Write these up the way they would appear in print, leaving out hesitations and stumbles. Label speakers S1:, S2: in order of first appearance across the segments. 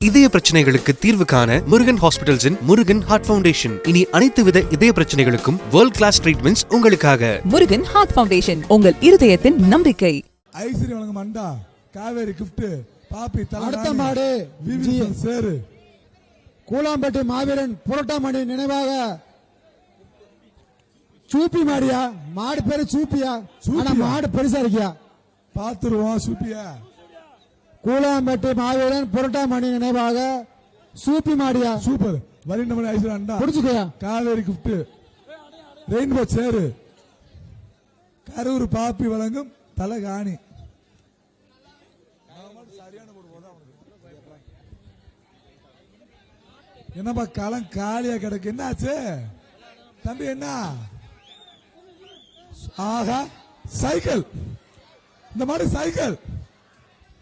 S1: இதய பிரச்சனைகளுக்கு தீர்வு காண முருகன் ஹாஸ்பிடல்ஸின் முருகன் ஹார்ட் ஃபவுண்டேஷன். இனி அனைத்து வித இதய பிரச்சனைகளுக்கும் வேர்ல்ட் கிளாஸ் ட்ரீட்மெண்ட்ஸ் உங்களுக்காக.
S2: முருகன் ஹார்ட் ஃபவுண்டேஷன், உங்கள் இருதயத்தின் நம்பிக்கை.
S3: ஐஸ்வரி வழங்கும் அண்டா காவேரி கிஃப்ட் பாப்பி
S4: அடுத்த மாடு
S3: சேரு
S4: கூலாம்பட்டி மாவீரன் புரட்டாமணி நினைவாக சூப்பி மாடியா. மாடு பேரு சூப்பியா? ஆனா மாடு பெருசா இருக்கியா?
S3: பாத்துருவோம் சூப்பியா.
S4: கூலாம்பட்டி மாவீரன் புரட்டாமணி நினைவாக சூப்பி மாடியா.
S3: சூப்பர் வரிண்டமணி ஐஸ்வரி அண்டா
S4: புடிச்சுக்கயா. காவேரி
S3: கிஃப்ட் ரெயின்போ சேரு கரூர் பாப்பி வழங்கும் தலகாணி. என்னப்பா களம் காலியா கிடக்கு, என்னாச்சு தம்பி? என்ன ஆகா சைக்கிள், இந்த மாதிரி சைக்கிள்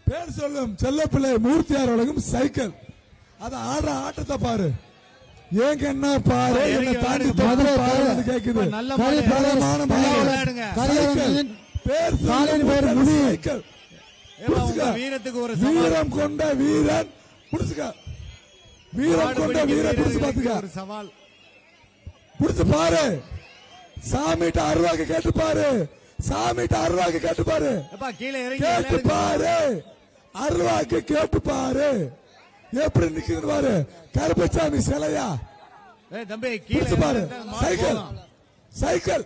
S3: பேர் சொல்லும் செல்லப்பிள்ளை மூர்த்தியார் வழங்கும் சைக்கிள். அத ஆடுற ஆட்டத்தை பாரு, ஏங்க என்ன பாரு, என்ன தாண்டி பாரு கேக்குது.
S5: வீரத்துக்கு ஒரு
S3: வீரம் கொண்ட வீரன் புடிச்சுக்க, வீரம் கொண்ட வீரன் புடிச்சு பாத்துக்க,
S5: சவால்
S3: புடிச்சு பாரு. சாமிட்ட 6 ரூபாய்க்கு கேட்டு பாரு, சாமிட்ட 6 ரூபாய்க்கு கேட்டு பாரு, கேட்டு பாரு, 6 ரூபாய்க்கு கேட்டு பாரு. எப்படி நிக்குது பாரு, கருப்பசாமி சிலையா
S5: தம்பி
S3: பாரு. சைக்கிள் சைக்கிள்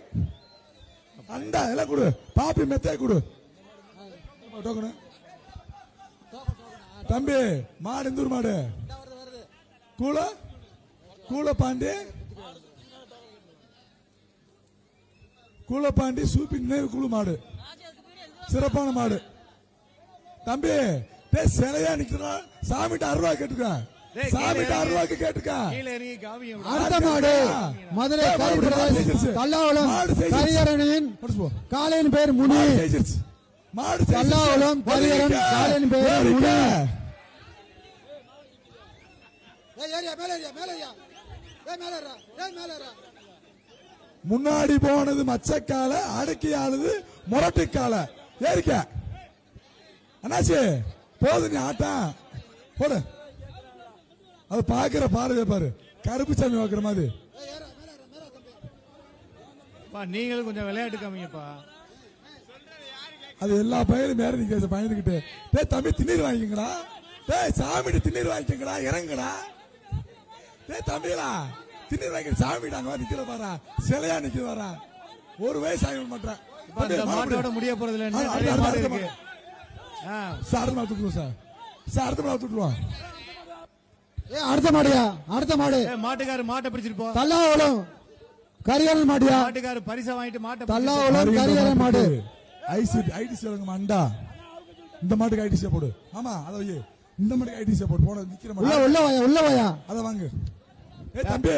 S3: அண்டா எல்லாம் கொடு, பாப்பி மெத்தைய கொடு தம்பி. மாடு இந்தூர் மாடு கூல கூலப்பாண்டி, கூலப்பாண்டி சூப்பி நினைவு குழு மாடு, சிறப்பான மாடு தம்பி. சிலையா நிக்கிறோம், சாமிட்ட 6 ரூபாய் கேட்டுக்க, சாமிட்ட 6 ரூபாய்க்கு கேட்டுக்க.
S4: அடுத்த மாடு மதுரை கல்லாவளம் கரியரணியின் காலையின் பேர் முனி.
S3: மாடு
S4: கல்லாவளம் கரியரன் காலையின் பேர் முனி.
S3: முன்னாடி போனது மச்சக்கால, அடக்கியானது முரட்டுக்கால. ஏறிக்க அண்ணாச்சி, போது நீ ஆட்டம் போடு. அது பாக்குற பார்வை பாரு, கருப்பு சாமி பாக்குற மாதிரி.
S5: நீங்களும் கொஞ்சம் விளையாட்டு காமிங்கப்பா.
S3: அது எல்லா பயிரும் மேல நிக்க பயந்துகிட்டு. டேய் தம்பி திண்ணீர் வாங்கிக்கங்கடா, டேய் சாமிட்டு திண்ணீர் வாங்கிக்கங்கடா, இறங்குடா. டேய் தம்பிடா திண்ணீர் வாங்கி சாமிட்டு அங்க நிக்கிற பாரா, சிலையா நிக்கிற பாரா. ஒரு வயசு ஆகி மாட்டேன்.
S5: மாட்டோட முடிய போறது இல்ல.
S3: சார் தூக்குவோம் சார், சார் தூக்குவோம்.
S4: அடுத்த மாடியா? அடுத்த மாடு
S5: மாட்டுக்காரு மாட்டை பிடிச்சிட்டு போ.
S4: தல்லாவளம் கரியரன் மாடியா?
S5: மாட்டுக்காரு பரிசா வாங்கிட்டு மாட்டை
S4: தல்லாவளம் கரியரன் மாடு.
S3: ஐடிசி வழங்கும் அண்டா. இந்த மாட்டுக்கு ஐடிசி போடு. ஆமா அத வை, இந்த மாட்டுக்கு ஐடிசி போடு. போன நிக்கிற மாடு
S4: உள்ள வாயா, உள்ள வாயா.
S3: அத வாங்கு. ஏய் தம்பி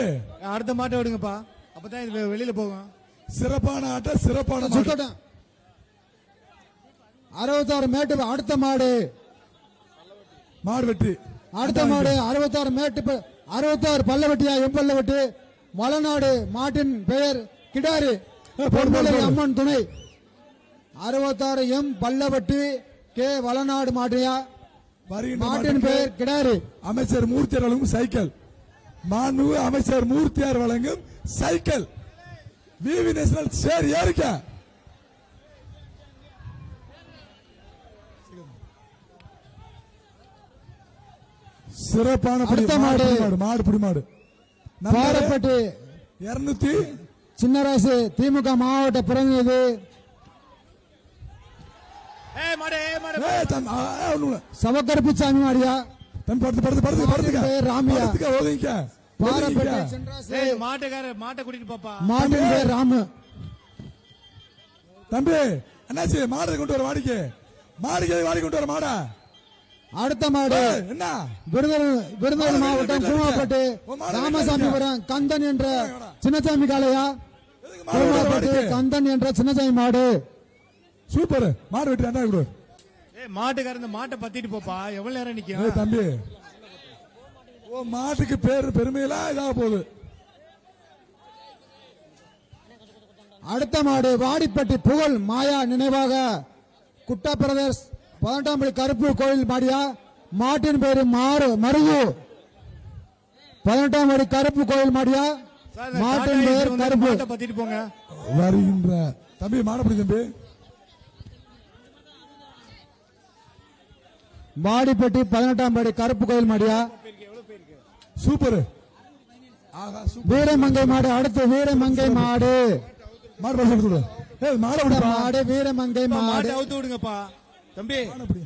S5: அடுத்த மாட்டை விடுங்கப்பா, அப்பதான் இது வெளியில போகும்.
S3: சிறப்பான ஆட்ட, சிறப்பான
S4: சுத்தட்டும். 66 மேட்டு. அடுத்த மாடு
S3: மாடு வெட்டி.
S4: அடுத்த மாடு 66 மேட்டு, 66 பல்லவட்டியா எம் பல்லவட்டி. மலநாடு மாட்டின் பெயர் கிடாரி, அம்மன் துணை. 66 எம் பல்லவட்டி கே வளநாடு மாட்டியா, மாட்டின் பெயர் கிடாரி.
S3: அமைச்சர் மூர்த்தியார் வழங்கும் சைக்கிள். மாண்பு அமைச்சர் மூர்த்தியார் வழங்கும் சைக்கிள். விவி நேஷனல் சேர் ஏறிக்க. சிறப்பான
S4: அடுத்த மாடு
S3: மாடு புடி மாடு.
S4: பாரப்பட்டி
S3: 200
S4: சின்னராசு திமுக மாவட்ட பிரதிநிதி. சவக்கருப்பு சாமி மாடியா? ராமியா
S5: மாட்டுக்கார மாட்டை கூட்டிட்டு பாப்பா.
S4: மாட்டின் பேர் ராமு.
S3: தம்பி என்னாச்சு? மாடு கொண்டு வர வாடிக்கை, மாடி கொண்டு வர மாடா.
S4: அடுத்த மாடு
S3: என்ன?
S4: விருதுநகர் மாவட்டம் கூமாப்பட்டு ராமசாமிபுரம் கந்தன் என்ற சின்னசாமி காளையா? கூமாப்பட்டு கந்தன் என்ற சின்னசாமி மாடு.
S3: சூப்பர் மாடு வெட்டி.
S5: மாட்டுக்கார இந்த மாட்டை பத்திட்டு போப்பா, எவ்வளவு நேரம் நிக்கும்
S3: தம்பி? ஓ மாட்டுக்கு பேரு பெருமையெல்லாம் இதாக போகுது.
S4: அடுத்த மாடு வாடிப்பட்டி புகழ் மாயா நினைவாக குட்டா பிரதர்ஸ் 18 படி கருப்பு கோயில் மாடியா? மாட்டின் பேரு மருகு 18ஆம் படி கருப்பு கோயில் மாடியா
S5: சார், இந்த
S4: மாட்டின்
S5: டாடா
S4: பேர்
S5: ஏசி வந்து
S4: கருப்பு
S5: மாட்டை பத்திட்டு போங்க.
S3: வருகின்ற தம்பி மாடப்படி தம்பி
S4: மாடிப்பட்டி 18ஆம் படி கருப்பு கோயில் மாடியா
S3: சூப்பர். ஆஹா சூப்பர்.
S4: வீரமங்கை மாடு அடுத்து வீரமங்கை மாடு
S3: மாடு பஸ் எடுத்து விடு. ஏய் மாடப்படி
S4: மாடு வீரமங்கை
S5: மாட்டை
S4: மாடு
S5: அவுத்து விடுங்கப்பா தம்பி.
S3: மாடப்படி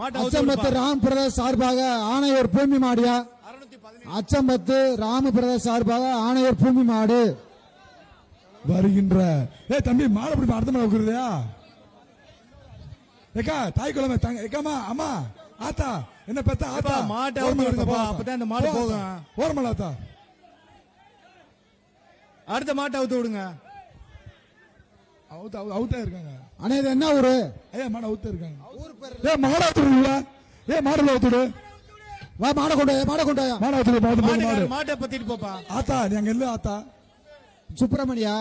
S5: மாட்டை அவுத்து
S4: அச்சம்பத்து
S5: விடுப்பா.
S4: ராம் பிரதேஷ் சார்பாக ஆணையூர் பூமி மாடியா
S5: 617.
S4: அச்சம்பத்து ராம பிரதேஷ் சார்பாக ஆணையூர் பூமி மாடு
S3: வருகின்ற ஏய் தம்பி மாடப்படி அடுத்த மாடு உட்காருறியா? ஏக்கா தாய் குலமே தாங்க ஏக்காமா அம்மா ஆத்தா என்ன பெத்த ஆத்தா
S5: அப்பா, மாட்டை அவுத்து விடுங்கப்பா, அப்பதான் இந்த மாடு போகும்.
S3: ஓரமல ஆத்தா
S5: அடுத்த மாட்டை அவுத்து விடுங்க.
S3: அவுட்டா இருக்காங்க.
S4: அண்ணே இது என்ன ஊரு
S3: ஏய் மாடு அவுட்டா இருக்காங்க. ஏய் மாடு அவுத்து விடுங்களா? ஏய் மாடுல அவுத்து விடு.
S4: வா மாட கொண்டு மாட கொண்டு
S3: மாடு அவுத்து விடு. மாடு மாடு
S5: மாட்டை பத்திட்டு போப்பா.
S3: ஆத்தா நீ அங்க இல்ல ஆத்தா.
S4: சுப்பிரமணியா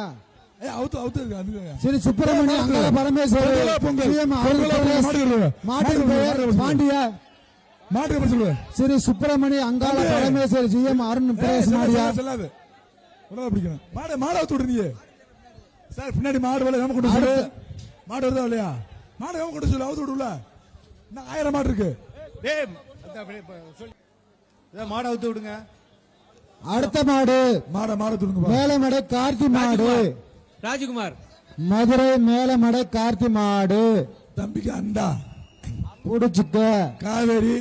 S3: ஏய் அவுத்து இருக்காங்க.
S4: சரி சுப்பிரமணிய அங்காள பரமேஸ்வரி
S3: பொங்கல்.
S4: சிஎம் அருள் பிரதேஷ் மாட்டின் பெயர் பாண்டியா
S3: மாட்டுக்கு பத்தி சொல்லு.
S4: ஸ்ரீ சுப்பிரமணிய அங்காள பரமேஸ்வரி ஜிஎம் அருண் பிரதேஷ் மாடியா
S3: சொல்லாது உணவு பிடிக்கணும். மாடு அவுத்து விடு நீ. சார் பின்னாடி மாடு வேலை வேம கொண்டு சொல்லு. மாடு வருதா இல்லையா? மாடு வேம கொண்டு சொல்லு அவுத்து விடுல. இன்னும் 1000 மாடு இருக்கு.
S5: டேய் சொல்லு. இதை மாடை அவுத்து விடுங்க.
S4: அடுத்த மாடு
S3: மாடு துடுங்க.
S4: மேலமடை கார்த்தி மாடு
S6: ராஜ்குமார்
S4: மதுரை மேலமடை கார்த்தி மாடு
S3: தம்பிக்கு அண்டா
S4: புடிச்சுக்க
S3: காவேரி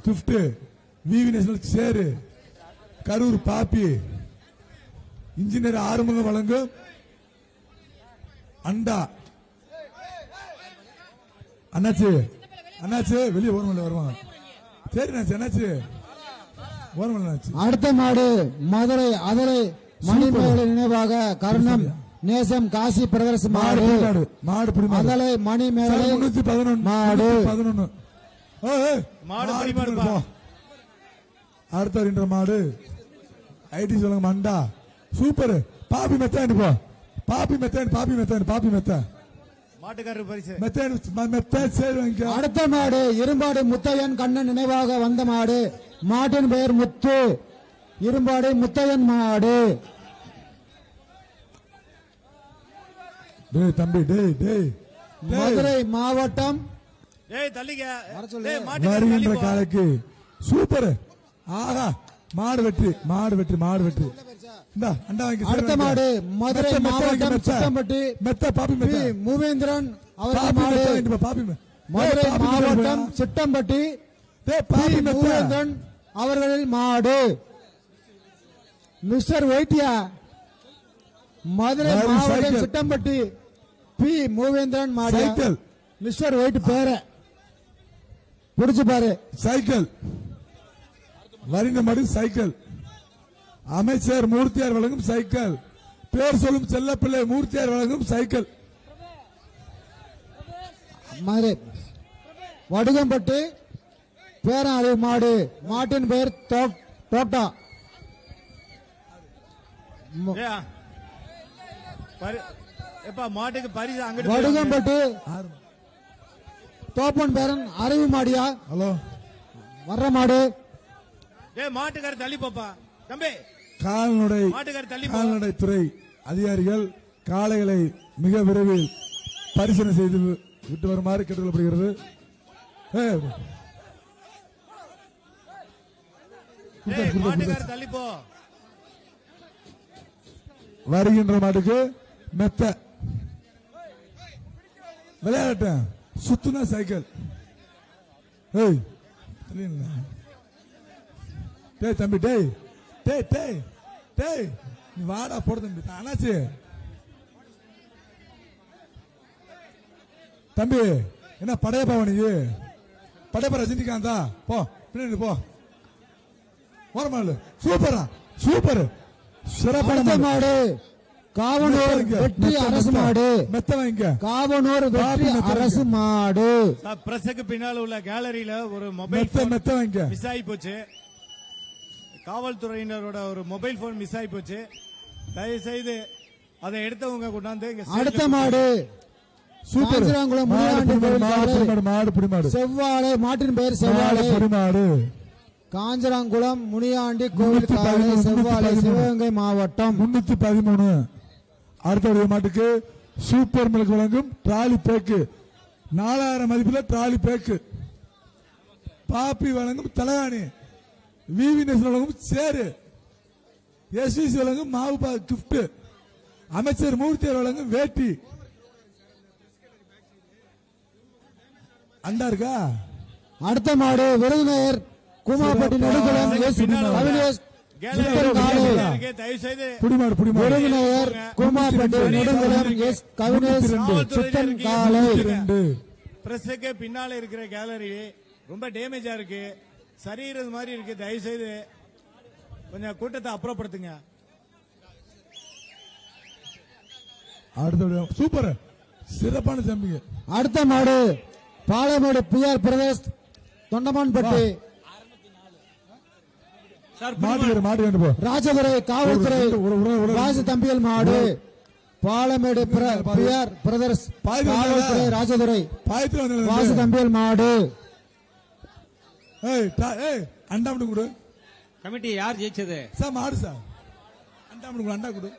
S3: கிஃப்ட் விவி நேஷனல் சேரு கரூர் பாப்பி இன்ஜினியர் ஆறுமுகம் வழங்கும் அண்டா. அண்ணாச்சு வெளியே ஓரமல்ல வருவாங்க. சரி அண்ணாச்சு ஓரமல்ல அண்ணாச்சு.
S4: அடுத்த மாடு மதுரை அதரை மணிமேகலை நினைவாக கருணம் நேசம் காசி பிரதர்ஸ் மாடு
S3: மாடு பிடி மாடு.
S4: அதலை மணிமேகலை
S3: 311
S4: மாடு
S3: 11.
S5: மாடு பிடி மாடுப்பா.
S3: அடுத்த வருகின்ற மாடு ஐடி சொல்லுங்க மண்டா சூப்பர். பாப்பி மெத்தான் போ. பாப்பி மெத்த
S5: மாட்டுக்காரர் பரிசு.
S3: மெத்த சரி வாங்கிக்க.
S4: அடுத்த மாடு இரும்பாடு முத்தையன் கண்ணன் நினைவாக வந்த மாடு மாட்டின் பெயர் முத்து இரும்பாடு முத்தையன் மாடு.
S3: டேய் தம்பி டேய்
S4: மதுரை மாவட்டம்
S5: டேய் தள்ளிங்க.
S4: வர சொல்லு.
S5: டேய் மாட்டுக்காரர்
S3: வருகின்ற
S5: தள்ளி போ.
S3: காலைக்கு சூப்பர். ஆஹா மாடு வெற்றி. இந்த அண்டா வாங்கி.
S4: அடுத்த மாடு மதுரை மாவட்டம் சித்தம்பட்டி
S3: மெத்த பாப்பி மெத்த
S4: மூவேந்திரன் அவர்கள் மாடு
S3: பாப்பி
S4: மதுரை மாவட்டம் சிட்டம்பட்டி
S3: பாப்பி மெத்த
S4: மூவேந்திரன் அவர்களில் மாடு மிஸ்டர் ஒயிட்டியா மதுரை
S3: மாடு
S4: மாவட்டம்
S3: சைக்கிள்.
S4: சிட்டம்பட்டி பி மூவேந்திரன் மாடு
S3: சைக்கிள்.
S4: மிஸ்டர் ஒயிட் பேர புடிச்சு பாரு
S3: சைக்கிள். வருகின்ற மாடு சைக்கிள். அமைச்சர் மூர்த்தியார் வழங்கும் சைக்கிள். பேர் சொல்லும் செல்லப்பிள்ளை மூர்த்தியார் வழங்கும் சைக்கிள்.
S4: மதுரை வடுகம்பட்டி பேராளி மாடு மாட்டின் பெயர் தோட்டா
S5: ஏய், எப்பா மாட்டுக்கு பரிசு அங்கிட்டு
S4: வடுகம்பட்டி தோப்பன் பேரன் அறிவு மாடியா
S3: ஹலோ
S4: வர்ற மாடு
S5: டேய் மாட்டுக்காரர் தள்ளி போப்பா தம்பி.
S3: கால்நடை
S5: மாட்டுக்காரர் தள்ளி போ.
S3: கால்நடை துறை அதிகாரிகள் காளைகளை மிக விரைவில் பரிசீலனை செய்து விட்டு வருமாறு கேட்டுக்கொள்ளப்படுகிறது.
S5: டேய் மாட்டுக்காரர் தள்ளி போ.
S3: வருகின்ற மாட்டுக்கு மெத்த விளையாடட்டும் சுத்துனா சைக்கிள். ஏய் தெரியல. டேய் தம்பி டேய் டேய் டேய் டேய் நீ வாடா போட தம்பி. அண்ணாச்சு தம்பி என்ன படையப்பா நீ படையப்பா ரஜினிகாந்தா போ பின்னாடி போ. ஓரமாடு சூப்பரா சூப்பர் சிறப்பான
S4: அடுத்த மாடு காவனூர் வெற்றி அரசு மாடு
S3: மெத்த வாங்க.
S4: காவனூர் வெற்றி அரசு மாடு
S5: பிரஸுக்கு பின்னால உள்ள கேலரியில ஒரு மொபைல்
S3: மெத்த மெத்த வாங்க.
S5: மிஸ் ஆகி போச்சு. காவல்துறையினரோட ஒரு மொபைல் போன் மிஸ் ஆகி போச்சு. தயவு செய்து அதை எடுத்தவங்க கொண்டாந்து இங்க
S4: அடுத்த மாடு
S3: சூப்பர்
S4: காஞ்சிராங்குளம் முனியாண்டி கோவில் காளை
S3: மாடு புடிமாடு
S4: செவ்வாழை மாட்டின் பெயர் செவ்வாழை
S3: புடிமாடு
S4: காஞ்சிராங்குளம் முனியாண்டி கோவில் காளை செவ்வாழை சிவகங்கை மாவட்டம்
S3: 313. அடுத்த மாட்டுக்கு சூப்பர் மில்க் வழங்கும் டிராலி பேக்கு 4000 மதிப்புல டிராலி பேக்கு. பாப்பி வழங்கும் தலகாணி, விவிஎஸ் வழங்கும் சேரு, எஸ்விசி வழங்கும் மாவு கிஃப்ட், அமைச்சர் மூர்த்தியார் வழங்கும் வேட்டி. அண்டா இருக்கா?
S4: அடுத்த மாடு விருதுநகர் கூமாப்பட்டி நடுக்குளம் எஸ் கவினேஷ்
S3: புடிமாடு புடிமாடு
S4: விருதுநகர் கூமாப்பட்டி நடுக்குளம் எஸ் கவினேஷ் சிக்கன் காளை.
S5: பிரஸுக்கு பின்னால இருக்கிற கேலரி ரொம்ப டேமேஜா இருக்கு, சரியிறது மாதிரி இருக்கு. தயவு செய்து கொஞ்சம் கூட்டத்தை அப்புறப்படுத்துங்க.
S3: அடுத்த சூப்பர் சிறப்பான தம்பிங்க.
S4: அடுத்த மாடு பாலமேடு பிஆர் பிரதேஷ் தொண்டமான்பட்டி
S3: மாடு வேண்டு போ.
S4: ராஜதுரை காவல்துறை ராஜ தம்பியல் மாடு பாலமேடு பிஆர் பிரதர்ஸ் காவல்துறை ராஜதுரை ராஜ தம்பியல் மாடு.
S3: அண்டா மட்டும் கொடு.
S6: கமிட்டி யார் ஜெயிச்சது?
S3: சார் மாடு சார். அண்டா மட்டும் கொடு. அண்டா கொடு.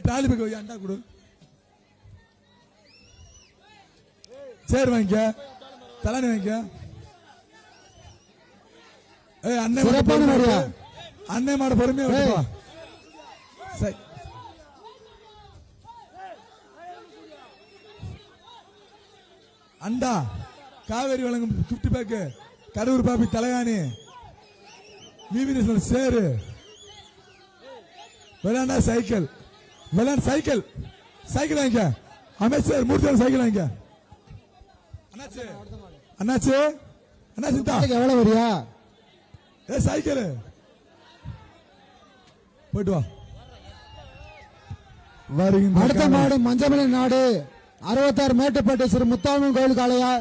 S3: டாலி பேக் வை. அண்டா கொடு. சரி வாங்கிக்க. தலானி வாங்கிக்க.
S4: சிறப்பான மாடியா
S3: அன்னை மாடு பொறுமையா விட்டுப்பா. சரி அண்டா காவேரி வழங்கும் கிஃப்ட் பேக்கு, கரூர் பாப்பி தலைகாணி, விவிஎஸ் சேரு, விளையாண்டா சைக்கிள், விளையாண்டு சைக்கிள் சைக்கிள் வாங்கிக்க. அமைச்சர் மூர்த்தியார் சைக்கிள் வாங்கிக்க. அண்ணாச்சு அண்ணாச்சு அண்ணாச்சு
S4: எவ்வளவு வரியா?
S3: சைக்கிள் போயிட்டு வா.
S4: அடுத்த மாடு மஞ்சமலை நாடு 66 மேட்டுப்பட்டி ஸ்ரீ முத்தாளம்மன் கோயில் காளையா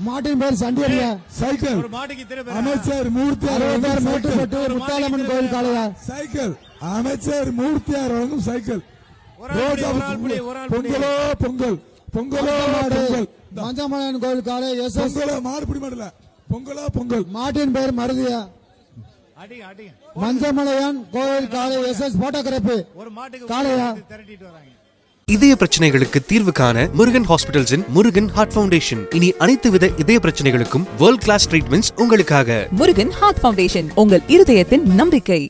S4: மாட்டின் பேர் சண்டியடியா
S3: சைக்கிள். அமைச்சர் மூர்த்தி
S4: 66 மேட்டுப்பட்டி முத்தாளம்மன் கோயில் காளையா
S3: சைக்கிள். அமைச்சர் மூர்த்தியார் வழங்கும் சைக்கிள். பொங்கலோ பொங்கல் பொங்கலோ
S4: மாடு
S3: பொங்கல்.
S4: மஞ்சமலையன் கோயில் காளை எஸ்
S3: பொங்கலோ மாடு பிடி மாடல பொங்கலோ பொங்கல்.
S4: மாட்டின் பேர் மருதியா மஞ்சமலையான் கோயில் காளை எஸ் எஸ் போட்டோகிராபி
S5: ஒரு மாட்டுக்கு
S4: காளையா
S5: திரட்டிட்டு வராங்க.
S1: இதய பிரச்சனைகளுக்கு தீர்வு காண முருகன் ஹாஸ்பிட்டல்ஸின் முருகன் ஹார்ட் ஃபவுண்டேஷன். இனி அனைத்து வித இதய பிரச்சனைகளுக்கும் வேர்ல்ட் கிளாஸ் ட்ரீட்மெண்ட்ஸ் உங்களுக்காக.
S2: முருகன் ஹார்ட் ஃபவுண்டேஷன், உங்கள் இருதயத்தின் நம்பிக்கை.